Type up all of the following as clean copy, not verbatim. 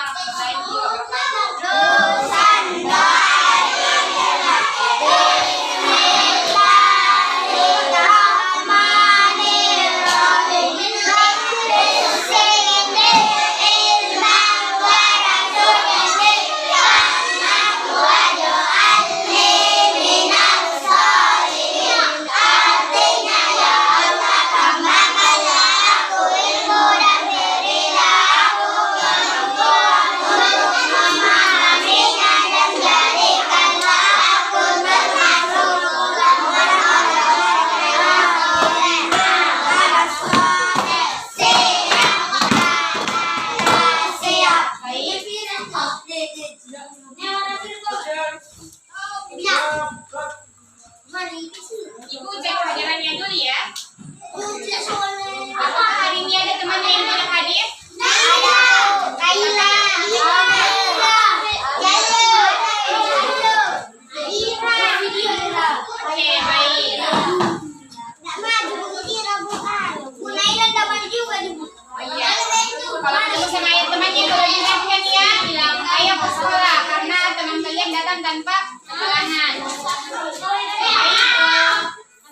warahmatullahi wabarakatuh. Ibu cek pelajarannya dulu ya. Apakah hari ini ada temannya yang tidak hadir? Ada. Kaila. Oke, baik. Oh iya. Kalau ketemu sama temannya kalau diingatkan ya, bilang ayo ke sekolah karena teman kalian datang tanpa halangan.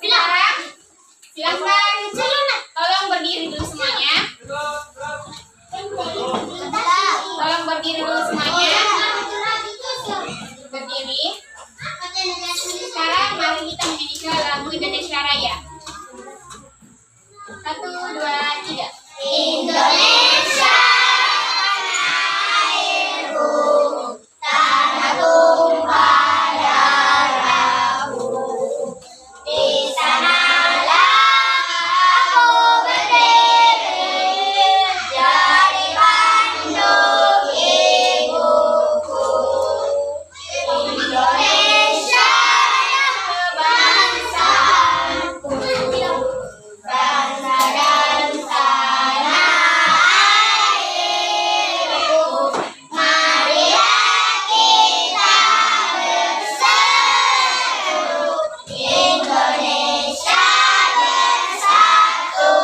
Sekarang silakan tolong berdiri dulu semuanya. Tolong berdiri dulu semuanya. Berdiri. Sekarang mari kita menyanyikan lagu Indonesia Raya. 1, 2, 3. Indonesia, airku, tanah tumpah darahku. Di sanalah aku berdiri, jadi panduk ibuku. Indonesia, bangsaku, bangsa dan tanah airku. Marilah kita berseru, Indonesia bersatu.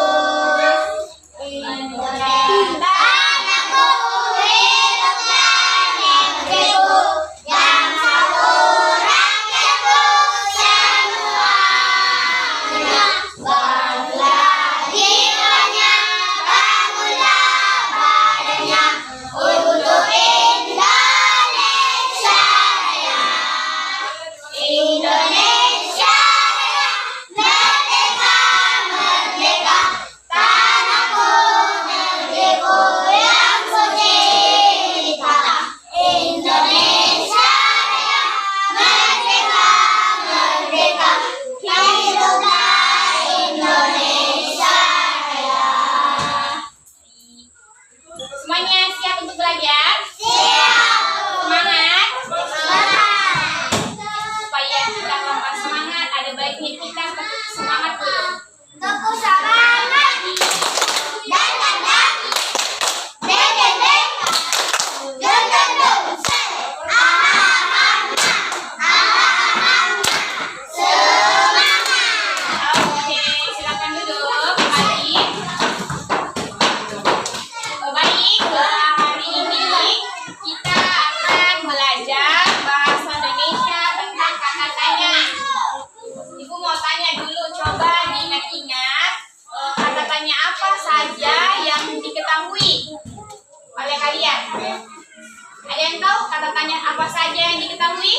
Indonesia tanahku, hiduplah negeriku, yang satu rakyatku semuanya. Bangunlah jiwanya, bangunlah badannya, untuk Indonesia Raya. Indonesia Raya, merdeka, merdeka, tanahku, negeriku yang kucinta. Indonesia Raya, merdeka, merdeka, hiduplah Indonesia Raya. Semuanya siap untuk belajar? Siap. Semangat. Semangat. Supaya kita tambah semangat, ada baiknya kita tetap semangat dulu. Tepuk semangat. Dan dan dan. Den den den. Den den den. Semangat. Oke, silakan duduk. Baik. Baik, hari ini kita akan belajar bahasa Indonesia tentang kata tanya. Ibu mau tanya dulu, coba diingat-ingat kata tanya apa saja yang diketahui oleh kalian. Ada yang tahu kata tanya apa saja yang diketahui?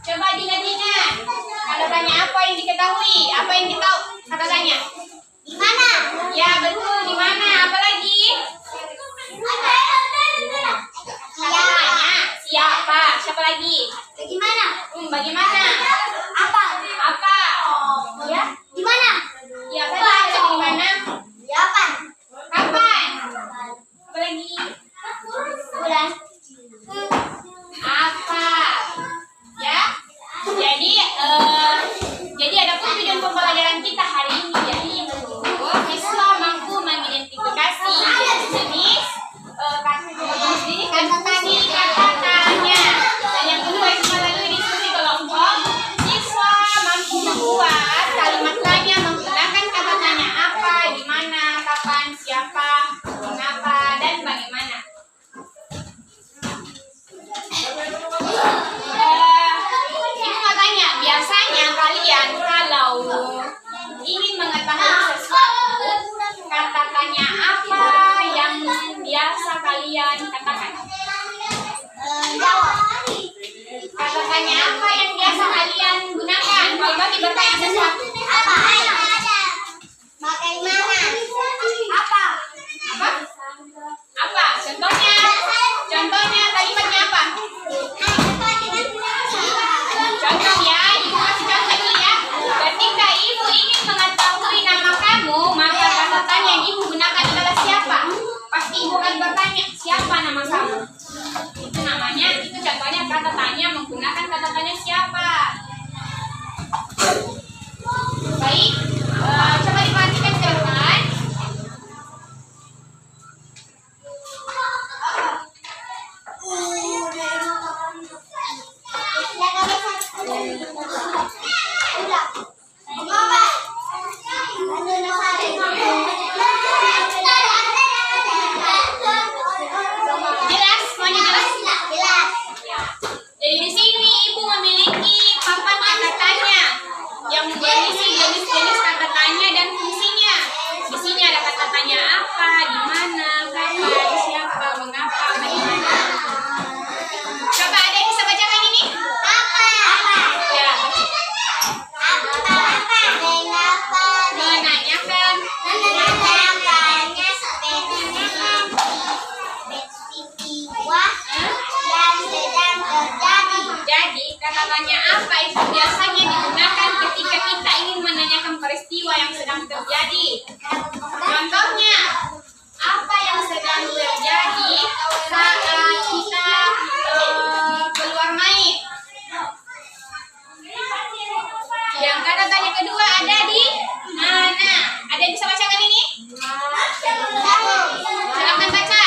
Coba diingat-ingat. Kata tanya apa yang diketahui? Apa yang ditahu kata tanya? Di mana? Ya betul, di mana? Apa lagi? Kata tanya siapa? Siapa lagi? Bagaimana? Bagaimana? Apa? Apa? Ya? Di mana? Ya betul, di mana? Kapan? Kapan? Apa lagi? Bulan. Apa? Ya? Jadi ada tujuan pembelajaran kita hari ini, yaitu siswa mampu mengidentifikasi jenis kata tanya. Dan yang kedua itu melalui diskusi kelompok kalian? Katakan. Jawab. Kata tanya apa yang biasa kalian gunakan kalau bagi bertanya sesuatu? Apa? Bagaimana? Apa? Apa? Apa? Contohnya? Contohnya kalimatnya apa? Contoh ya, ibu kasih contoh dulu ya. Ketika ibu ingin mengetahui nama kamu, maka kata tanya yang ibu gunakan adalah siapa? Pasti ibu akan bertanya, siapa nama kamu? Itu namanya, itu contohnya kata tanya menggunakan kata tanya siapa. Baik, coba diperhatikan teman. Jelas? Semuanya jelas? Jadi di sini ibu memiliki papan kata tanya yang berisi jenis-jenis kata tanya dan fungsinya. Di sini ada kata tanya apa, di mana, kapan, siapa, mengapa, bagaimana. Coba ada yang bisa bacakan ini? Ya. Menanyakan. Jadi kata tanya apa itu biasanya digunakan ketika kita ingin menanyakan peristiwa yang sedang terjadi. Contohnya, apa yang sedang terjadi saat kita keluar main? Yang kata tanya kedua ada di mana? Ada yang bisa bacakan ini? Silakan baca.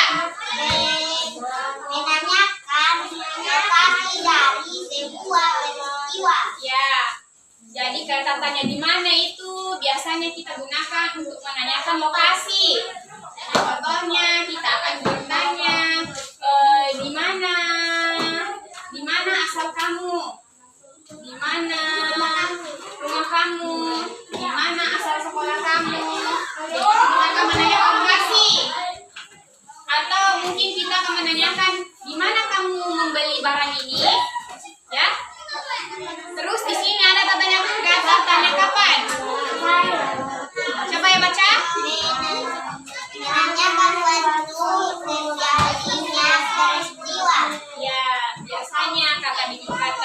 Ya. Jadi kata tanya di mana itu biasanya kita gunakan untuk menanyakan lokasi. Contohnya kita akan bertanya di mana asal kamu? Di mana rumah kamu? Di mana asal sekolah kamu? Jadi kita akan menanyakan lokasi. Atau mungkin kita akan menanyakan di mana kamu membeli barang ini? Ya. Terus di sini ada kata tanya kapan? Coba ya baca. Ya, biasanya kata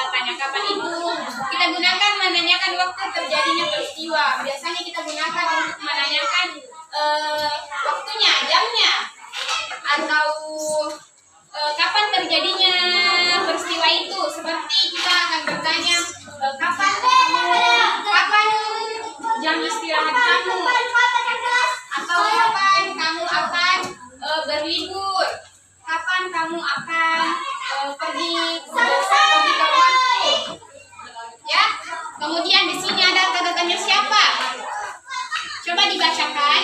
tanya kapan itu kita gunakan menanyakan waktu terjadinya peristiwa. Biasanya kita gunakan untuk menanyakan waktunya, jamnya, atau kapan terjadinya peristiwa itu. Seperti kita akan bertanya kapan jam istirahat kamu, atau kapan kamu akan berlibur, kapan kamu akan pergi ke luar. Ya. Kemudian di sini ada kata tanya siapa. Coba dibacakan.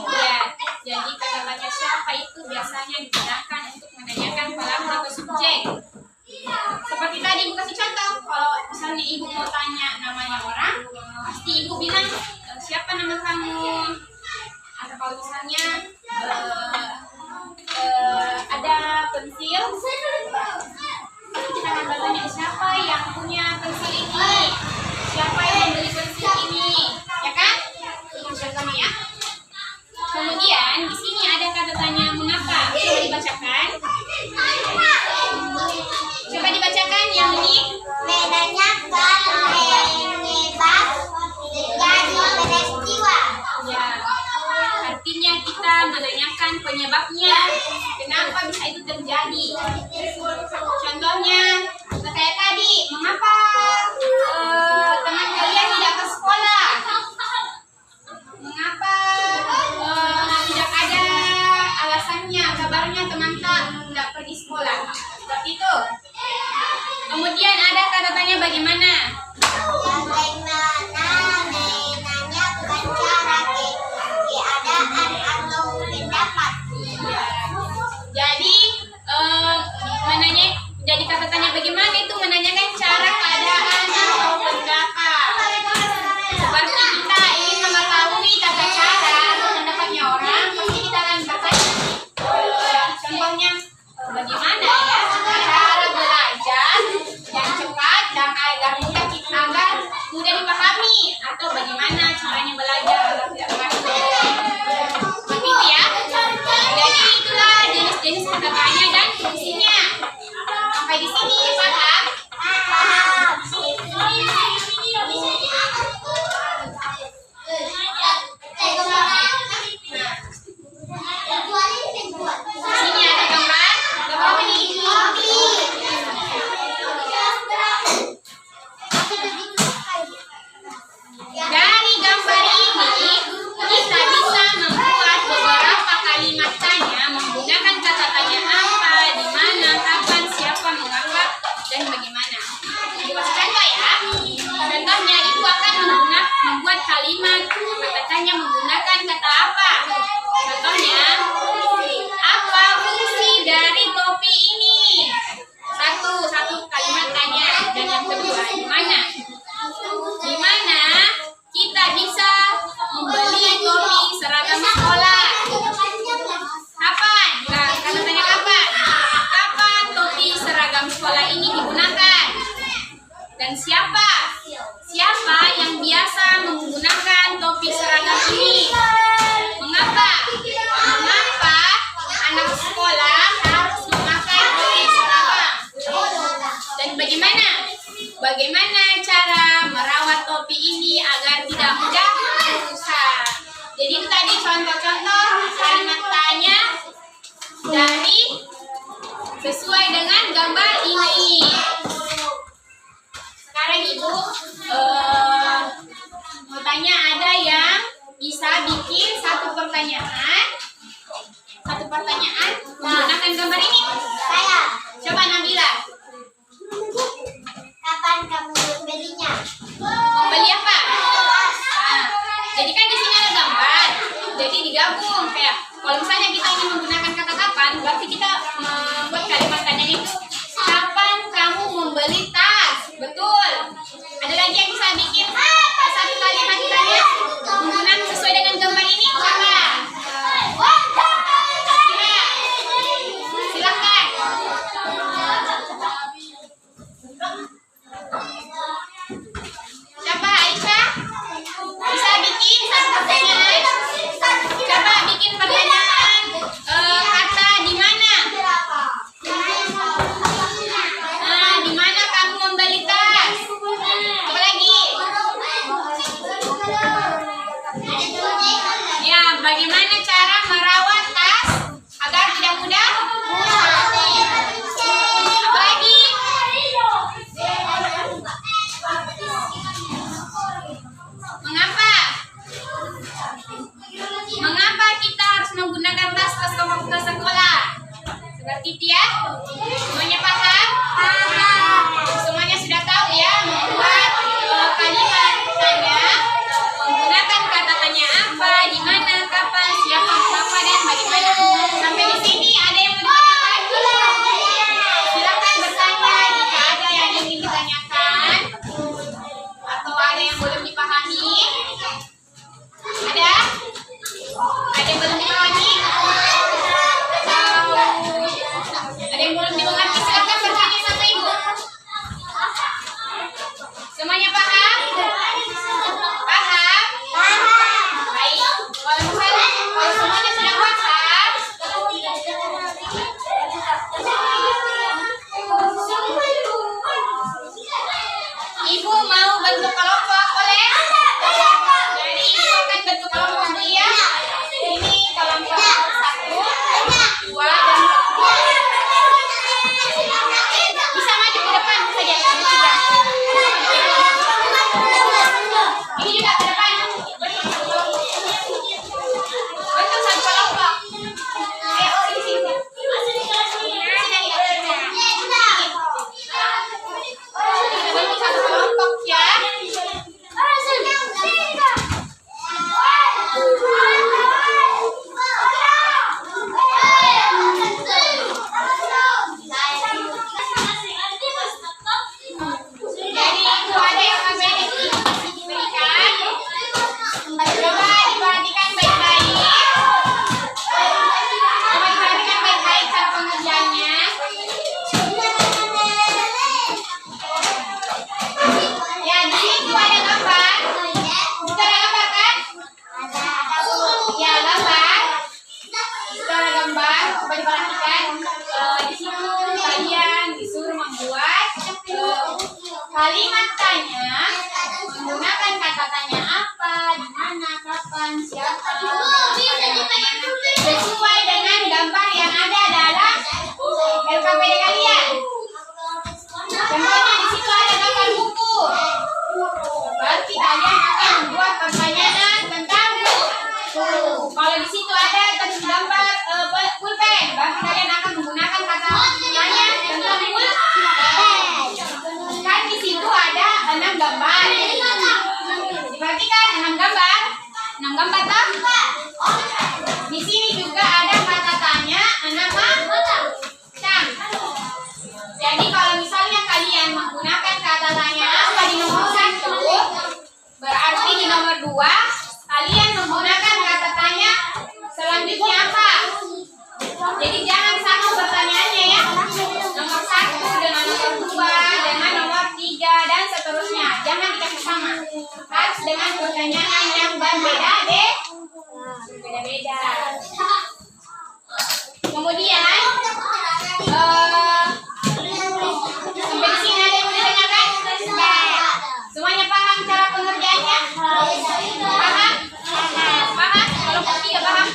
Ya, jadi kata tanya siapa itu biasanya digunakan untuk menanyakan pelaku atau subjek. Seperti tadi ibu kasih contoh, kalau misalnya ibu mau tanya namanya orang, pasti ibu bilang siapa nama kamu. Atau kalau misalnya ada pensil, kita akan bertanya siapa yang punya pensil ini, siapa yang membeli pensil ini, ya kan? Itu contohnya ya. Kemudian di sini ada kata tanya mengapa. Coba dibacakan. Coba dibacakan yang ini. Menanyakan penyebab terjadi peristiwa. Ya. Artinya kita menanyakan penyebabnya. Kenapa bisa itu terjadi? Contohnya kayak tadi, mengapa teman kalian tidak ke sekolah? Mengapa tidak ada alasannya, kabarnya teman tidak pergi sekolah? Seperti itu. Kemudian ada kata tanya bagaimana? Menanyakan cara keadaan atau pendapat. Jadi kata tanya bagaimana itu menanyakan cara keadaan atau bagaimana caranya belajar agar tidak ngantuk. Begitu ya. Jadi itulah jenis-jenis kata tanya dan fungsinya. Sampai di sini paham? Sini ada gambar. Gambar apa nih? Dari gambar ini kita bisa membuat beberapa kalimat tanya menggunakan kata tanya apa, di mana, kapan, siapa, mengapa, dan bagaimana. Ibu kasih contoh ya. Contohnya ibu akan membuat kalimat kata tanya menggunakan kata apa. Contohnya, apa fungsi dari topi ini? Satu kalimat tanya. Dan yang kedua, di mana? Di mana kita bisa membeli topi seragam sekolah? Kapan? Nah, kata tanya kapan? Kapan topi seragam sekolah ini digunakan? Dan siapa? Siapa yang biasa menggunakan topi seragam ini? Mengapa? Mengapa anak sekolah harus memakai topi seragam? Dan bagaimana? Bagaimana cara merawat topi ini agar tidak mudah rusak? Jadi itu tadi contoh-contoh kalimat tanya dari sesuai dengan gambar ini. Sekarang ibu mau tanya, ada yang bisa bikin satu pertanyaan menggunakan gambar ini? Saya. Coba Nabila. Kapan kamu membelinya? Membeli apa? Nah, jadi kan di sini ada gambar. Jadi digabung kayak kalau misalnya kita ingin menggunakan kata kapan, berarti kita membuat kalimat tanya itu kapan kamu membeli tas? Betul. Ada lagi yang bisa bikin satu kalimat tanya menggunakan sesuai dengan gambar ini? Coba. Silakan. Coba Aisyah, bisa bikin satu pertanyaan. Coba bikin pertanyaan kata di mana. Di mana kamu membeli tas? Apa lagi? Ya, bagaimana cara merawat tas agar tidak mudah? Apa lagi? Mengapa? Mengapa kita harus menggunakan tas ke sekolah? Seperti itu ya? Semuanya paham? Paham. Semuanya sudah tahu ya membuat kalimat tanya menggunakan kata tanya apa, di mana, kapan, siapa, mengapa, dan bagaimana. Sampai di sini ada yang mau ditanyakan? Harus dengan pertanyaan yang berbeda deh. Beda-beda. Kemudian sampai di sini ada yang mau ditanyakan? Semuanya paham cara pengerjaannya? Paham? Paham? Kalau tidak paham?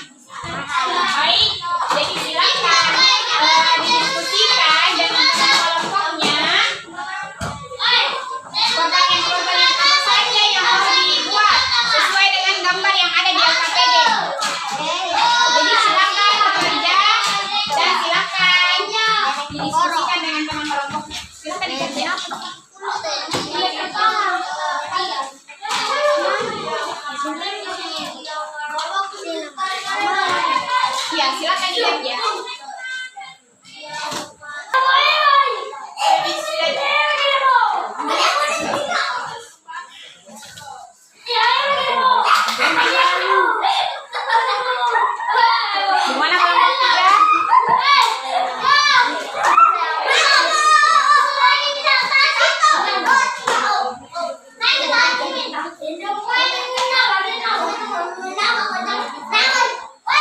Baik, jadi silakan didiskusikan dengan kelompoknya. Pertanyaan-pertanyaan apa saja yang mau dibuat sesuai dengan gambar yang ada di LKPD. Jadi silakan bekerja dan silakan didiskusikan dengan teman kelompoknya. Silakan dikerjain. Ya, silakan dikerja. Gimana kelompok tiga? Kelompok dua.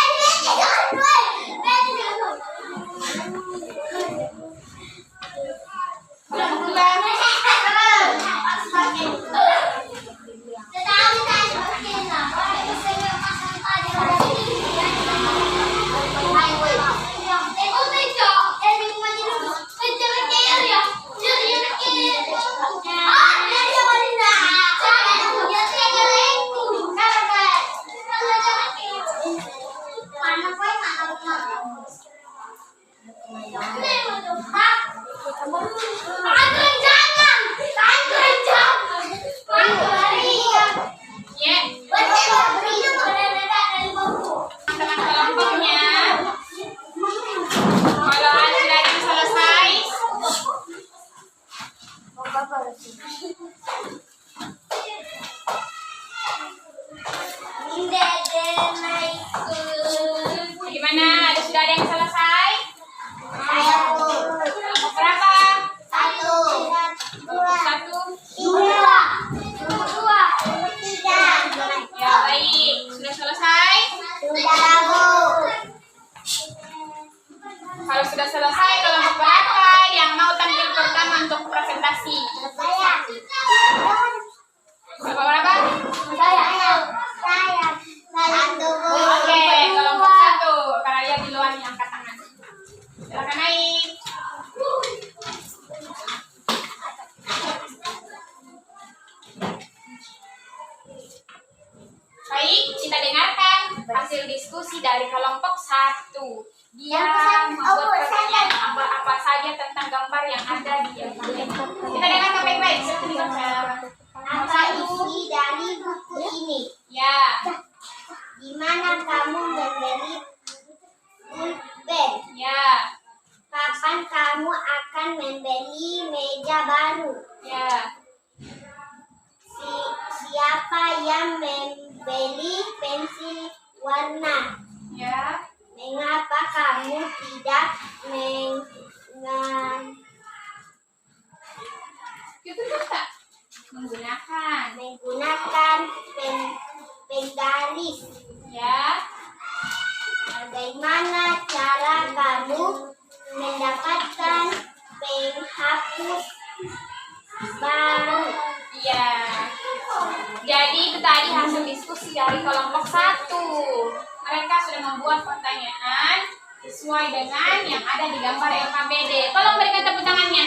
Ya, teman kelompoknya. Kalau sudah selesai, gimana? Sudah ada yang selesai? Kelompok berapa? Satu. Ya, baik. Sudah selesai? Kalau sudah selesai, kelompok berapa yang mau tampil pertama untuk presentasi? Berapa? Oke, kelompok satu. Kalian di luar nih, angkat tangan. Silakan naik. Baik, kita dengarkan hasil diskusi dari kelompok satu. Dia membuat pertanyaan apa saja tentang gambar yang ada di LKPD. Kita dengarkan baik-baik. Apa isi dari buku ini? Ya, Di mana kamu membeli pulpen? ya, Kapan kamu akan membeli meja baru? ya. Siapa yang membeli pensil warna? Ya, Mengapa kamu tidak itu tak menggunakan penggaris? ya. Bagaimana cara kamu mendapatkan penghapus baru? Iya. Jadi itu tadi hasil diskusi dari kelompok satu. Mereka sudah membuat pertanyaan sesuai dengan yang ada di gambar LKPD. Tolong berikan tepuk tangannya.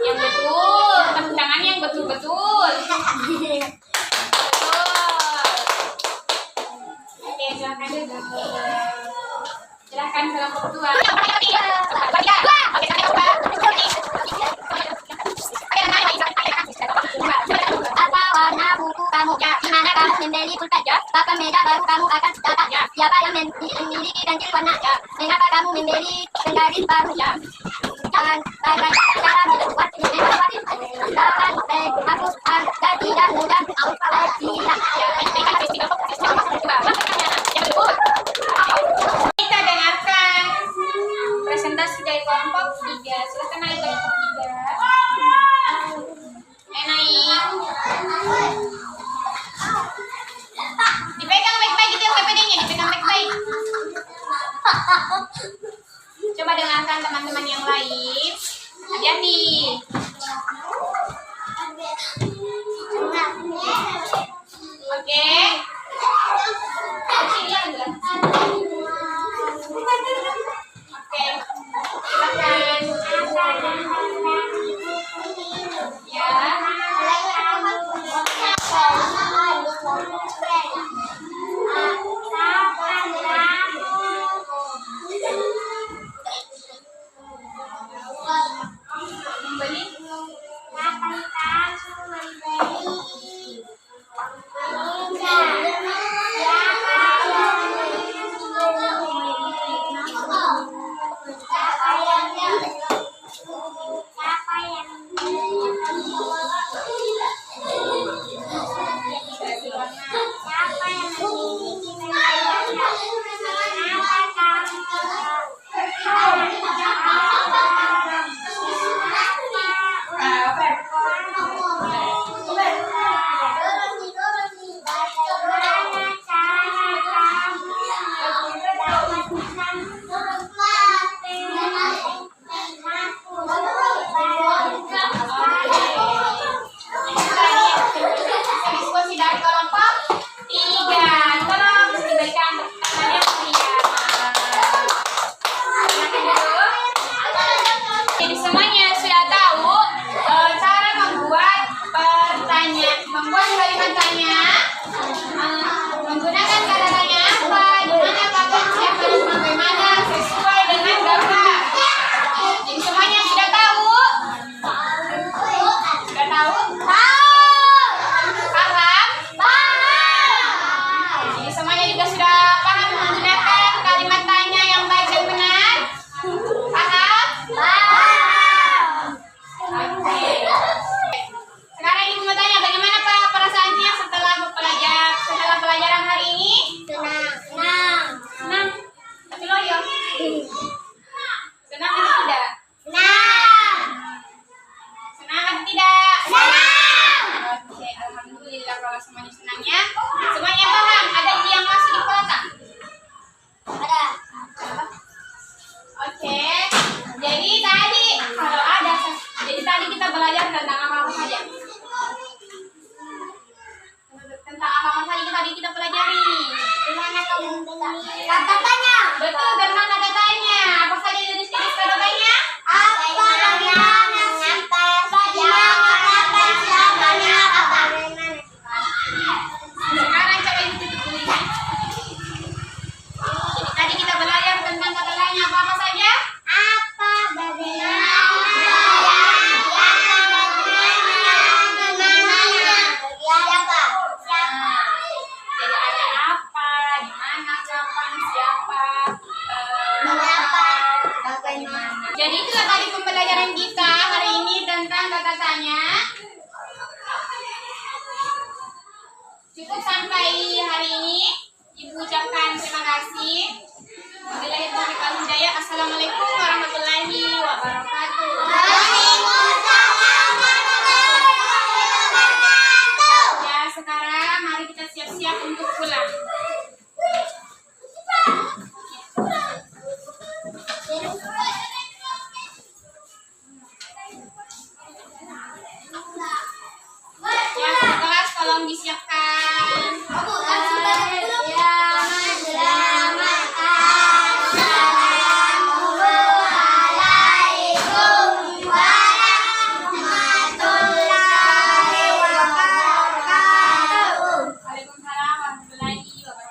Yang betul, tepuk tangannya yang betul-betul. Betul. Oke, silakan duduk. Silakan kelompok dua. Apa warna buku kamu? Di mana kamu membeli pulpen? Kapan meja baru kamu akan dapat? Siapa yang memiliki pensil warna? Mengapa kamu membeli penggaris baru? Jangan cara membuat menggunakan penghapus agar tidak mudah terhilang. Kita dengarkan presentasi dari kelompok 3. Silakan naik kelompok 3. Naik. Coba dengarkan teman-teman yang lain. Hati-hati. Oke. Oke. Silakan. Ya. Membeli. Diskusi dari kelompok 3. Tolong diberikan tangannya Jadi semuanya sudah tahu cara membuat membuat kalimat tanya, menggunakan kata tanya apa, di mana, kapan, siapa, dan bagaimana sesuai dengan gambar. Jadi semuanya sudah tahu? Sudah tahu? Paham? Jadi semuanya juga sudah paham menggunakan kalimat tanya yang baik dan benar? Paham? Oke. Sekarang ibu mau tanya, bagaimana Pak perasaannya setelah pelajaran hari ini? Senang. Tapi loyo. Senang atau tidak? Senang atau tidak? Oke, alhamdulillah kalau semuanya senangnya. Semuanya paham? Ada yang masih di kepala tak? Oke. Jadi tadi kita belajar tentang apa saja? Tentang apa saja tadi kita pelajari? Kata tanya. Betul, tentang kata tanya. Apa saja jenis-jenis kata tanya? Sekarang coba ibu tutup dulu ya. Jadi tadi kita belajar tentang kata tanya apa saja? Jadi ada apa, di mana, kapan, siapa, bagaimana. Jadi itulah tadi pembelajaran kita hari ini tentang kata tanya. Cukup sampai hari ini. Ibu ucapkan terima kasih. Wabillahi taufiq wal hidayah. Assalamualaikum warahmatullahi wabarakatuh. Ya, sekarang mari kita siap-siap untuk pulang. Yang kelas tolong disiapkan. Waalaikumsalam warahmatullahi wabarakatuh. Baik. Silakan.